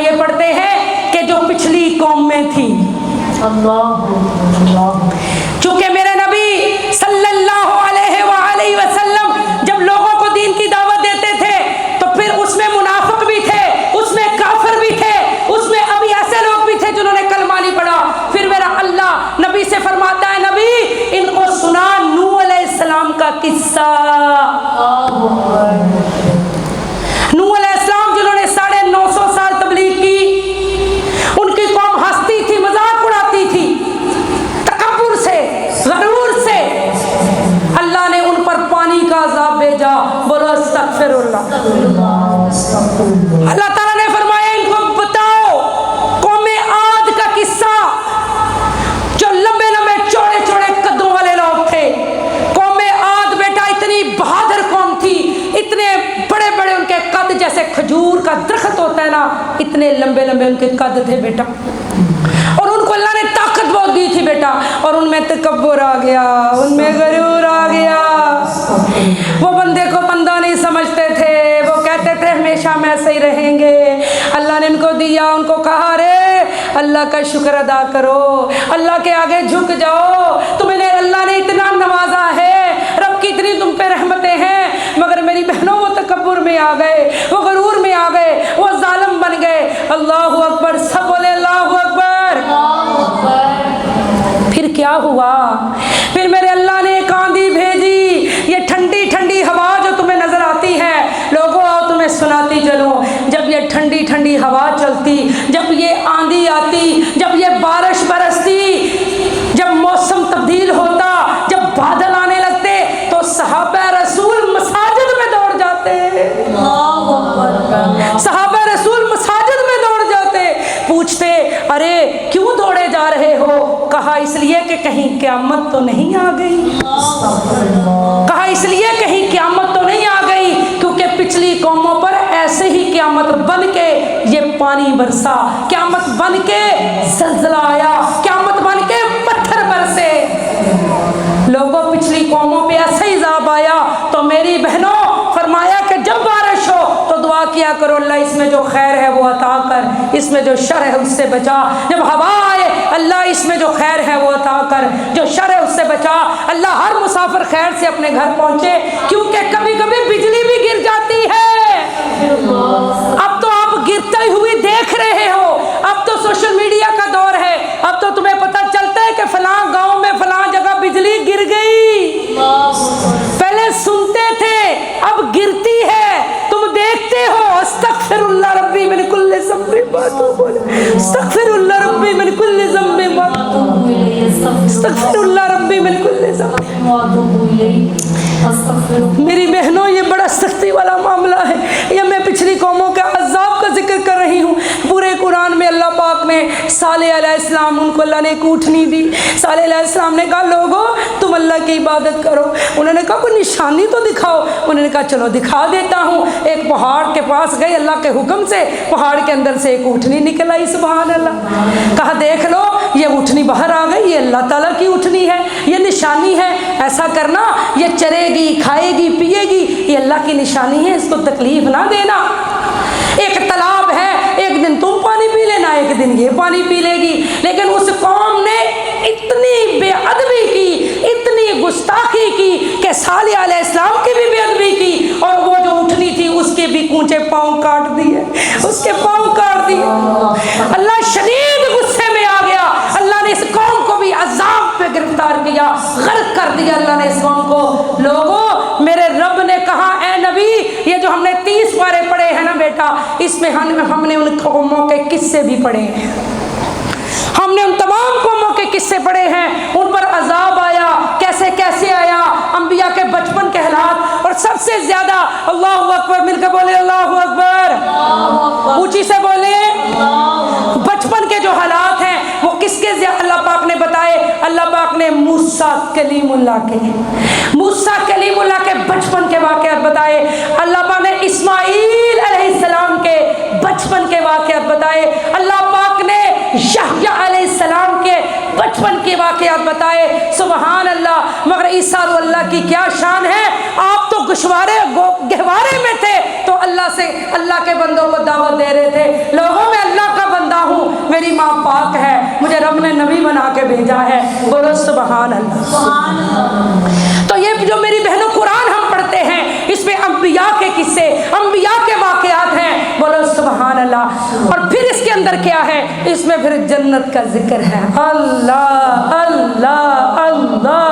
یہ پڑھتے ہیں کہ جو پچھلی قوم میں تھی. چونکہ میرے نبی صلی اللہ علیہ وآلہ وسلم جب لوگوں کو دین کی دعوت دیتے تھے تو پھر اس میں منافق بھی تھے, اس میں کافر بھی تھے, اس میں ابھی ایسے لوگ بھی تھے جنہوں نے کلمہ نہیں پڑھا. پھر میرا اللہ نبی سے فرماتا ہے, نبی ان کو سنا نوح علیہ السلام کا قصہ. نوح علیہ السلام جنہوں نے 950 سال تبلیغ کی, ان کی قوم ہنستی تھی, مذاق اڑاتی تھی, تکبر سے, غرور سے. اللہ نے ان پر پانی کا عذاب بھیجا. بولو استغفر اللہ. اللہ تعالیٰ نے فرمایا ان کو بتاؤ قوم عاد کا قصہ, جو لمبے لمبے چوڑے چوڑے قدوں والے لوگ تھے. قوم عاد بیٹا اتنی بہادر قوم تھی, اتنے بڑے بڑے ان کے قد جیسے کھجور کا درخت ہوتا ہے نا, اتنے لمبے لمبے ان کے قد تھے بیٹا. اور ان کو اللہ نے طاقت بہت دی تھی بیٹا, اور ان میں تکبر آ گیا, ان میں غرور آ گیا. وہ بندے کو بندہ نہیں سمجھتے تھے, وہ کہتے تھے ہمیشہ ہم ایسے ہی رہیں گے. اللہ نے ان کو دیا, ان کو کہا رے اللہ کا شکر ادا کرو, اللہ کے آگے جھک جاؤ, تمہیں اللہ نے اتنا نوازا ہے, رب کی اتنی تم پہ رحمتیں ہیں. مگر میری بہنوں وہ تکبر میں آ گئے, وہ غرور میں آ گئے, وہ ظالم بن گئے. اللہ اکبر, سب بولے اللہ اکبر. پھر کیا ہوا؟ پھر میرے اللہ نے ایک آندھی بھیجی, یہ ٹھنڈی ٹھنڈی ہوا جو تمہیں نظر آتی ہے, لوگوں آؤ تمہیں سناتی چلوں. جب یہ ٹھنڈی ٹھنڈی ہوا چلتی, جب یہ آندھی آتی, جب یہ بارش برستی, جب موسم تبدیل ہوتا, جب بادل آنے لگتے, تو صحابہ رسول مساجد میں دوڑ جاتے. صحابہ رسول مساجد میں دوڑ جاتے. پوچھتے ارے کیوں دوڑے جا رہے ہو؟ کہا اس لیے کہ کہیں قیامت تو نہیں آ گئی. کہا اس لیے کہیں قیامت تو نہیں آ گئی, کیونکہ پچھلی قوموں پر ایسے ہی قیامت بن کے یہ پانی برسا, قیامت بن کے زلزلہ آیا, قیامت بن کے پتھر برسے. لوگوں پچھلی قوموں پہ ایسے ہی عذاب آیا. تو میری بہنوں فرمایا کہ جب بارش ہو تو دعا کیا کرو, اللہ اس میں جو خیر ہے وہ عطا کر, اس میں جو شر ہے اس سے بچا. جب ہوا آئے, اللہ اس میں جو خیر ہے وہ عطا کر, جو شر ہے اس سے بچا. اللہ ہر مسافر خیر سے اپنے گھر پہنچے, کیونکہ کبھی کبھی بجلی بھی گر جاتی ہے. اب تو آپ گرتے ہوئے دیکھ رہے ہو, اب تو سوشل میڈیا کا دور ہے, اب تو تمہیں پتہ چلتا ہے کہ فلاں گاؤں میں فلاں جگہ بجلی گر گئی. پہلے سنتے تھے, اب گرتی ہے, تم دیکھتے ہو. استغفر اللہ ربی من کل ذنب واتوب الیہ, استغفر اللہ ربی من کل ذنب واتوب الیہ, استغفر اللہ ربی من کل ذنب واتوب الیہ. میری بہنوں یہ بڑا سختی والا معاملہ ہے. یہ میں پچھلی قوموں کے عذاب کا ذکر کر رہی ہوں. پورے قرآن میں اللہ پاک نے صالح علیہ السلام, ان کو اللہ نے ایک اونٹنی دی. صالح علیہ السلام نے کہا لوگوں تم اللہ کی عبادت کرو. انہوں نے کہا کوئی نشانی تو دکھاؤ. انہوں نے کہا چلو دکھا دیتا ہوں. ایک پہاڑ کے پاس گئے, اللہ کے حکم سے پہاڑ کے اندر سے ایک اونٹنی نکل آئی. سبحان اللہ. کہا دیکھ لو یہ اونٹنی باہر آ گئی, یہ اللہ تعالیٰ کی اونٹنی ہے, یہ نشانی ہے. ایسا کرنا, یہ چرے گی, کھائے گی, پیے گی, یہ اللہ کی نشانی ہے, اس کو تکلیف نہ دینا. ایک تالاب ہے, ایک دن تم پانی پی لینا, ایک دن یہ پانی پی لے گی. لیکن اس قوم نے اتنی بے ادبی کی, اتنی گستاخی کی کہ صالح علیہ السلام کی بھی بے ادبی کی, اور وہ جو اٹھنی تھی اس کے بھی کونچے پاؤں کاٹ دیے, اس کے پاؤں کاٹ دیے. اللہ شدید غصے میں آ گیا. اللہ نے اس قوم کو بھی عذاب پہ گرفتار کیا, غرق کر دیا اللہ نے اس قوم کو. لوگوں میرے رب نے کہا اے نبی, یہ جو ہم نے 30 پارے پڑھے ہیں نا بیٹا, اس میں ہم نے ان قوموں کے قصے بھی پڑھے ہیں. ہم نے ان تمام قوموں کے قصے پڑھے ہیں, ان پر عذاب آیا, کیسے کیسے آیا, انبیاء کے بچپن کے حالات. اور سب سے زیادہ اللہ اکبر, مل کے بولے اللہ اکبر, اونچی سے بولے. بچپن کے جو حالات ہیں وہ کس کے اللہ پاک نے بتائے. اللہ پاک نے موسیٰ کلیم اللہ کے بچپن کے واقعات بتائے. اللہ پاک نے اسماعیل علیہ السلام کے بچپن کے واقعات بتائے. اللہ پاک نے یحییٰ علیہ السلام کے بچپن کے واقعات بتائے. سبحان اللہ. مگر عیسیٰ اللہ کی کیا شان ہے. آپ تو گہوارے میں تھے تو اللہ کے بندوں کو دعوت دے رہے تھے. لوگوں میں اللہ ہم نے نبی بنا کے بھیجا ہے، بولو سبحان اللہ۔ تو یہ جو میری بہنوں قرآن ہم پڑھتے ہیں، اس میں انبیاء کے قصے، انبیاء کے واقعات ہیں، بولو سبحان اللہ۔ اور پھر اس کے اندر کیا ہے؟ اس میں پھر جنت کا ذکر ہے، اللہ اللہ اللہ۔